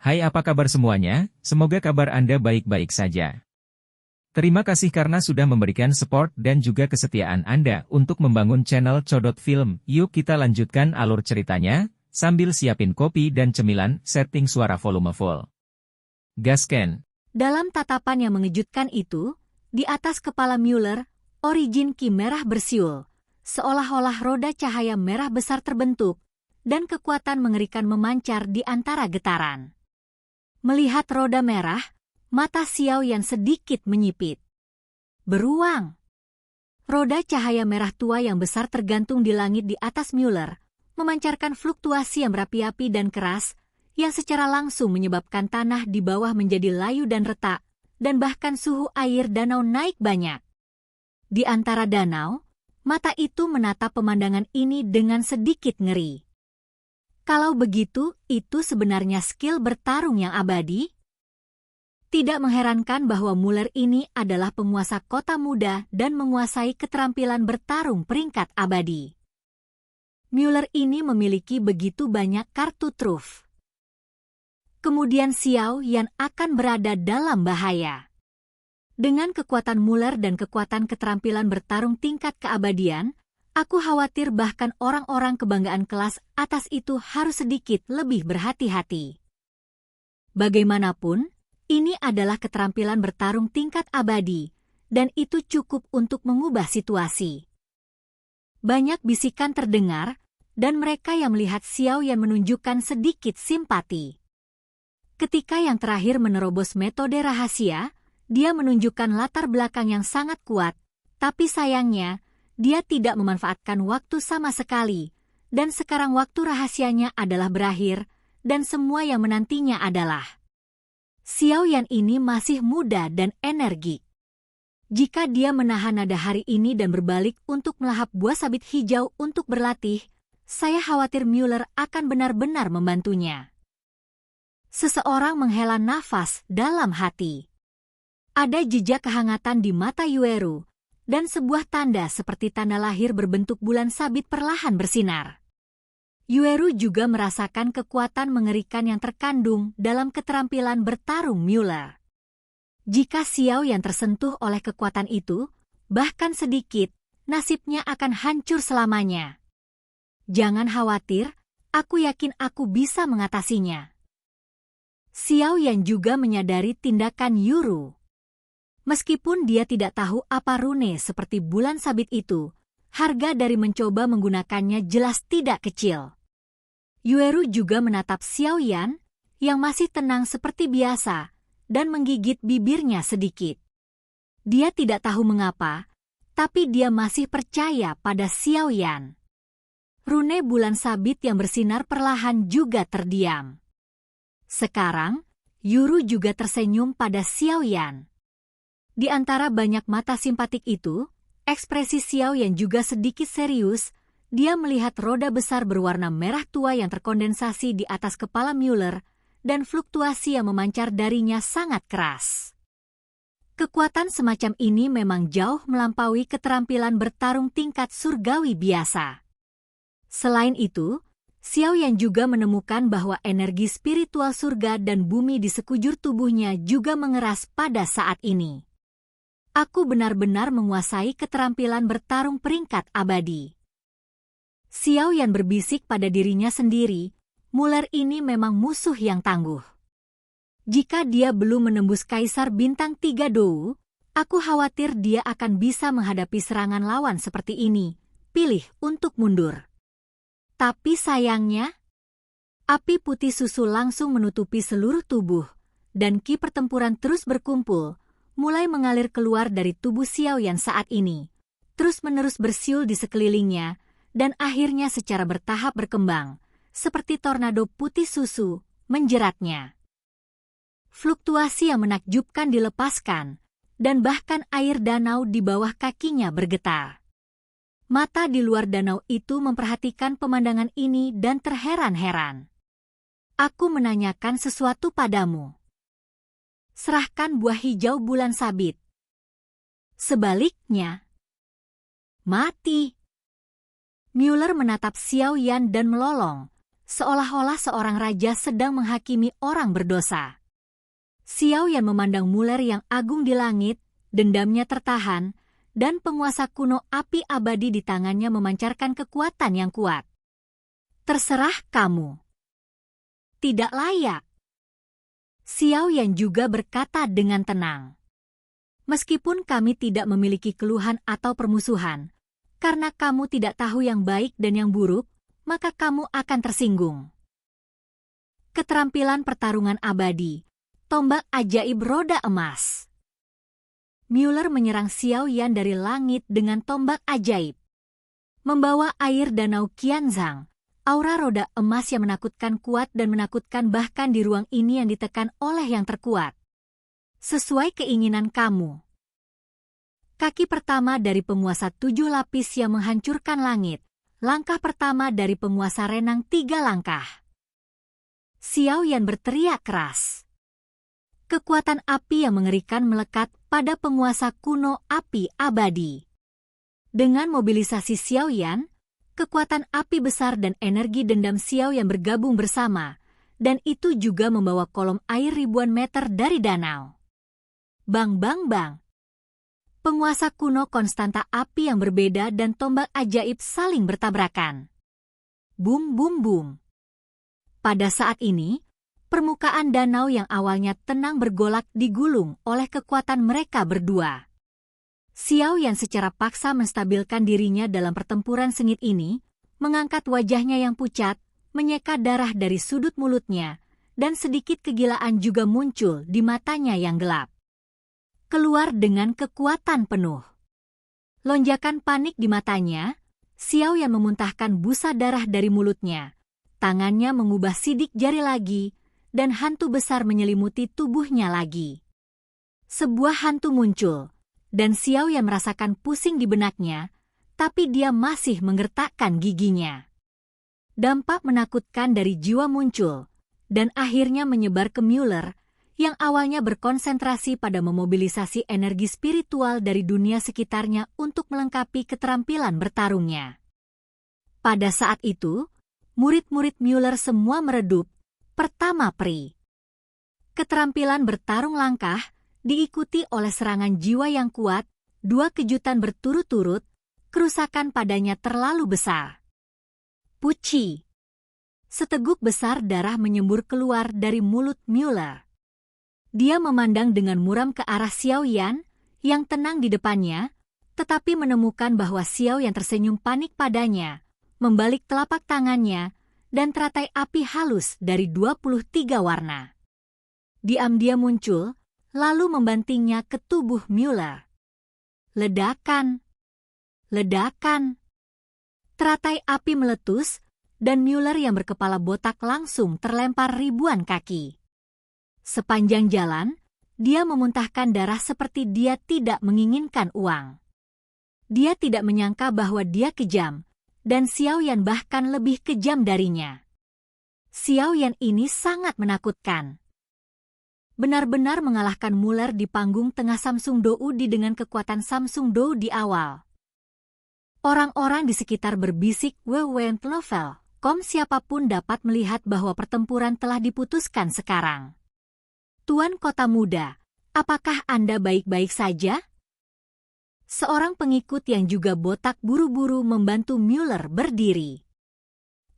Hai, apa kabar semuanya? Semoga kabar Anda baik-baik saja. Terima kasih karena sudah memberikan support dan juga kesetiaan Anda untuk membangun channel Codot Film. Yuk kita lanjutkan alur ceritanya, sambil siapin kopi dan cemilan, setting suara volume full. Gasken. Dalam tatapan yang mengejutkan itu, di atas kepala Mueller, origin ki merah bersiul, seolah-olah roda cahaya merah besar terbentuk, dan kekuatan mengerikan memancar di antara getaran. Melihat roda merah, mata Xiao Yan sedikit menyipit. Beruang. Roda cahaya merah tua yang besar tergantung di langit di atas Mueller, memancarkan fluktuasi yang berapi-api dan keras, yang secara langsung menyebabkan tanah di bawah menjadi layu dan retak, dan bahkan suhu air danau naik banyak. Di antara danau, mata itu menatap pemandangan ini dengan sedikit ngeri. Kalau begitu, itu sebenarnya skill bertarung yang abadi? Tidak mengherankan bahwa Mueller ini adalah penguasa kota muda dan menguasai keterampilan bertarung peringkat abadi. Mueller ini memiliki begitu banyak kartu truf. Kemudian Xiao Yan akan berada dalam bahaya. Dengan kekuatan Mueller dan kekuatan keterampilan bertarung tingkat keabadian, aku khawatir bahkan orang-orang kebanggaan kelas atas itu harus sedikit lebih berhati-hati. Bagaimanapun, ini adalah keterampilan bertarung tingkat abadi, dan itu cukup untuk mengubah situasi. Banyak bisikan terdengar, dan mereka yang melihat Xiao Yan menunjukkan sedikit simpati. Ketika yang terakhir menerobos metode rahasia, dia menunjukkan latar belakang yang sangat kuat, tapi sayangnya, dia tidak memanfaatkan waktu sama sekali, dan sekarang waktu rahasianya adalah berakhir, dan semua yang menantinya adalah Xiao Yan ini masih muda dan energik. Jika dia menahan nada hari ini dan berbalik untuk melahap buah sabit hijau untuk berlatih, saya khawatir Mueller akan benar-benar membantunya. Seseorang menghela nafas dalam hati. Ada jejak kehangatan di mata Yueru, dan sebuah tanda seperti tanda lahir berbentuk bulan sabit perlahan bersinar. Yueru juga merasakan kekuatan mengerikan yang terkandung dalam keterampilan bertarung Mueller. Jika Xiao Yan tersentuh oleh kekuatan itu, bahkan sedikit, nasibnya akan hancur selamanya. Jangan khawatir, aku yakin aku bisa mengatasinya. Xiao Yan juga menyadari tindakan Yueru. Meskipun dia tidak tahu apa rune seperti bulan sabit itu, harga dari mencoba menggunakannya jelas tidak kecil. Yueru juga menatap Xiao Yan, yang masih tenang seperti biasa, dan menggigit bibirnya sedikit. Dia tidak tahu mengapa, tapi dia masih percaya pada Xiao Yan. Rune bulan sabit yang bersinar perlahan juga terdiam. Sekarang, Yueru juga tersenyum pada Xiao Yan. Di antara banyak mata simpatik itu, ekspresi Xiao Yan juga sedikit serius. Dia melihat roda besar berwarna merah tua yang terkondensasi di atas kepala Mueller, dan fluktuasi yang memancar darinya sangat keras. Kekuatan semacam ini memang jauh melampaui keterampilan bertarung tingkat surgawi biasa. Selain itu, Xiao Yan juga menemukan bahwa energi spiritual surga dan bumi di sekujur tubuhnya juga mengeras pada saat ini. Aku benar-benar menguasai keterampilan bertarung peringkat abadi. Xiao Yan berbisik pada dirinya sendiri, Mueller ini memang musuh yang tangguh. Jika dia belum menembus Kaisar Bintang 3 Dou, aku khawatir dia akan bisa menghadapi serangan lawan seperti ini. Pilih untuk mundur. Tapi sayangnya, api putih susu langsung menutupi seluruh tubuh, dan ki pertempuran terus berkumpul, mulai mengalir keluar dari tubuh Xiao Yan saat ini, terus-menerus bersiul di sekelilingnya, dan akhirnya secara bertahap berkembang, seperti tornado putih susu, menjeratnya. Fluktuasi yang menakjubkan dilepaskan, dan bahkan air danau di bawah kakinya bergetar. Mata di luar danau itu memperhatikan pemandangan ini dan terheran-heran. Aku menanyakan sesuatu padamu. Serahkan buah hijau bulan sabit. Sebaliknya, mati. Mueller menatap Xiao Yan dan melolong, seolah-olah seorang raja sedang menghakimi orang berdosa. Xiao Yan memandang Mueller yang agung di langit, dendamnya tertahan, dan penguasa kuno api abadi di tangannya memancarkan kekuatan yang kuat. Terserah kamu. Tidak layak. Xiao Yan juga berkata dengan tenang. Meskipun kami tidak memiliki keluhan atau permusuhan, karena kamu tidak tahu yang baik dan yang buruk, maka kamu akan tersinggung. Keterampilan pertarungan abadi, tombak ajaib roda emas. Mueller menyerang Xiao Yan dari langit dengan tombak ajaib. Membawa air danau Qianzhang, aura roda emas yang menakutkan kuat dan menakutkan bahkan di ruang ini yang ditekan oleh yang terkuat. Sesuai keinginan kamu. Kaki pertama dari penguasa 7 lapis yang menghancurkan langit. Langkah pertama dari penguasa renang 3 langkah. Xiao Yan berteriak keras. Kekuatan api yang mengerikan melekat pada penguasa kuno api abadi. Dengan mobilisasi Xiao Yan, kekuatan api besar dan energi dendam Xiao Yan bergabung bersama, dan itu juga membawa kolom air ribuan meter dari danau. Bang bang bang. Penguasa kuno konstanta api yang berbeda dan tombak ajaib saling bertabrakan. Bum bum bum. Pada saat ini, permukaan danau yang awalnya tenang bergolak digulung oleh kekuatan mereka berdua. Xiao Yan secara paksa menstabilkan dirinya dalam pertempuran sengit ini, mengangkat wajahnya yang pucat, menyeka darah dari sudut mulutnya, dan sedikit kegilaan juga muncul di matanya yang gelap. Keluar dengan kekuatan penuh. Lonjakan panik di matanya, Xiao Yan memuntahkan busa darah dari mulutnya. Tangannya mengubah sidik jari lagi, dan hantu besar menyelimuti tubuhnya lagi. Sebuah hantu muncul, dan Xiao Yan merasakan pusing di benaknya, tapi dia masih menggertakkan giginya. Dampak menakutkan dari jiwa muncul, dan akhirnya menyebar ke Mueller, yang awalnya berkonsentrasi pada memobilisasi energi spiritual dari dunia sekitarnya untuk melengkapi keterampilan bertarungnya. Pada saat itu, murid-murid Mueller semua meredup, pertama peri. Keterampilan bertarung langkah, diikuti oleh serangan jiwa yang kuat, 2 kejutan berturut-turut, kerusakan padanya terlalu besar. Puci. Seteguk besar darah menyembur keluar dari mulut Mueller. Dia memandang dengan muram ke arah Xiao Yan, yang tenang di depannya, tetapi menemukan bahwa Xiao Yan tersenyum panik padanya, membalik telapak tangannya, dan teratai api halus dari 23 warna. Diam-diam muncul, lalu membantingnya ke tubuh Mueller. Ledakan. Ledakan. Teratai api meletus, dan Mueller yang berkepala botak langsung terlempar ribuan kaki. Sepanjang jalan, dia memuntahkan darah seperti dia tidak menginginkan uang. Dia tidak menyangka bahwa dia kejam, dan Xiao Yan bahkan lebih kejam darinya. Xiao Yan ini sangat menakutkan. Benar-benar mengalahkan Mueller di panggung tengah Samsung Dou di dengan kekuatan Samsung Dou di awal. Orang-orang di sekitar berbisik "Wewen Novel, siapapun dapat melihat bahwa pertempuran telah diputuskan sekarang. Tuan Kota Muda, apakah Anda baik-baik saja? Seorang pengikut yang juga botak buru-buru membantu Mueller berdiri.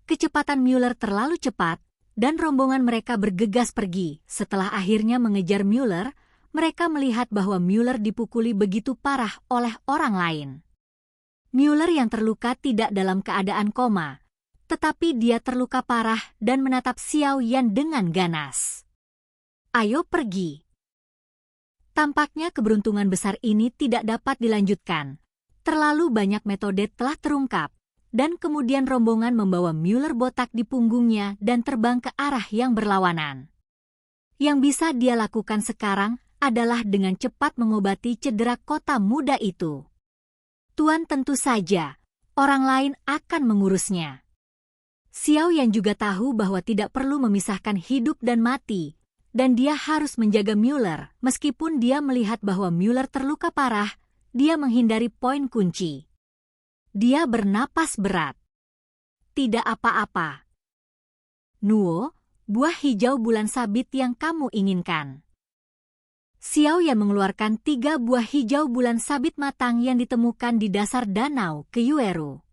Kecepatan Mueller terlalu cepat, dan rombongan mereka bergegas pergi. Setelah akhirnya mengejar Mueller, mereka melihat bahwa Mueller dipukuli begitu parah oleh orang lain. Mueller yang terluka tidak dalam keadaan koma, tetapi dia terluka parah dan menatap Xiao Yan dengan ganas. Ayo pergi. Tampaknya keberuntungan besar ini tidak dapat dilanjutkan. Terlalu banyak metode telah terungkap, dan kemudian rombongan membawa Mueller botak di punggungnya dan terbang ke arah yang berlawanan. Yang bisa dia lakukan sekarang adalah dengan cepat mengobati cedera kota muda itu. Tuan tentu saja, orang lain akan mengurusnya. Xiao Yan juga tahu bahwa tidak perlu memisahkan hidup dan mati, dan dia harus menjaga Mueller. Meskipun dia melihat bahwa Mueller terluka parah, dia menghindari poin kunci. Dia bernapas berat. Tidak apa-apa. Nuo, buah hijau bulan sabit yang kamu inginkan. Xiao Yan mengeluarkan 3 buah hijau bulan sabit matang yang ditemukan di dasar danau ke Yueru.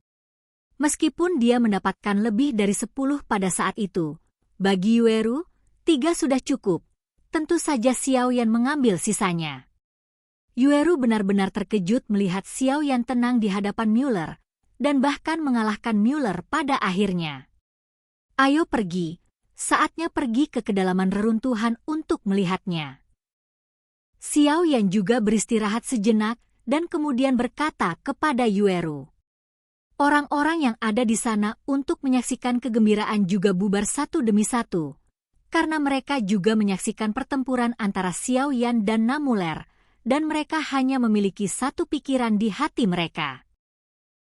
Meskipun dia mendapatkan lebih dari 10 pada saat itu, bagi Yueru, 3 sudah cukup. Tentu saja Xiao Yan mengambil sisanya. Yueru benar-benar terkejut melihat Xiao Yan tenang di hadapan Mueller, dan bahkan mengalahkan Mueller pada akhirnya. Ayo pergi, saatnya pergi ke kedalaman reruntuhan untuk melihatnya. Xiao Yan juga beristirahat sejenak dan kemudian berkata kepada Yueru. Orang-orang yang ada di sana untuk menyaksikan kegembiraan juga bubar satu demi satu, karena mereka juga menyaksikan pertempuran antara Xiao Yan dan Namuler, dan mereka hanya memiliki satu pikiran di hati mereka.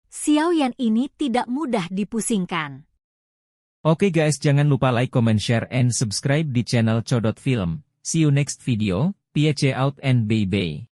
Xiao Yan ini tidak mudah dipusingkan. Oke guys, jangan lupa like, comment, share, and subscribe di channel Codot Film. See you next video. Peace out and bye-bye.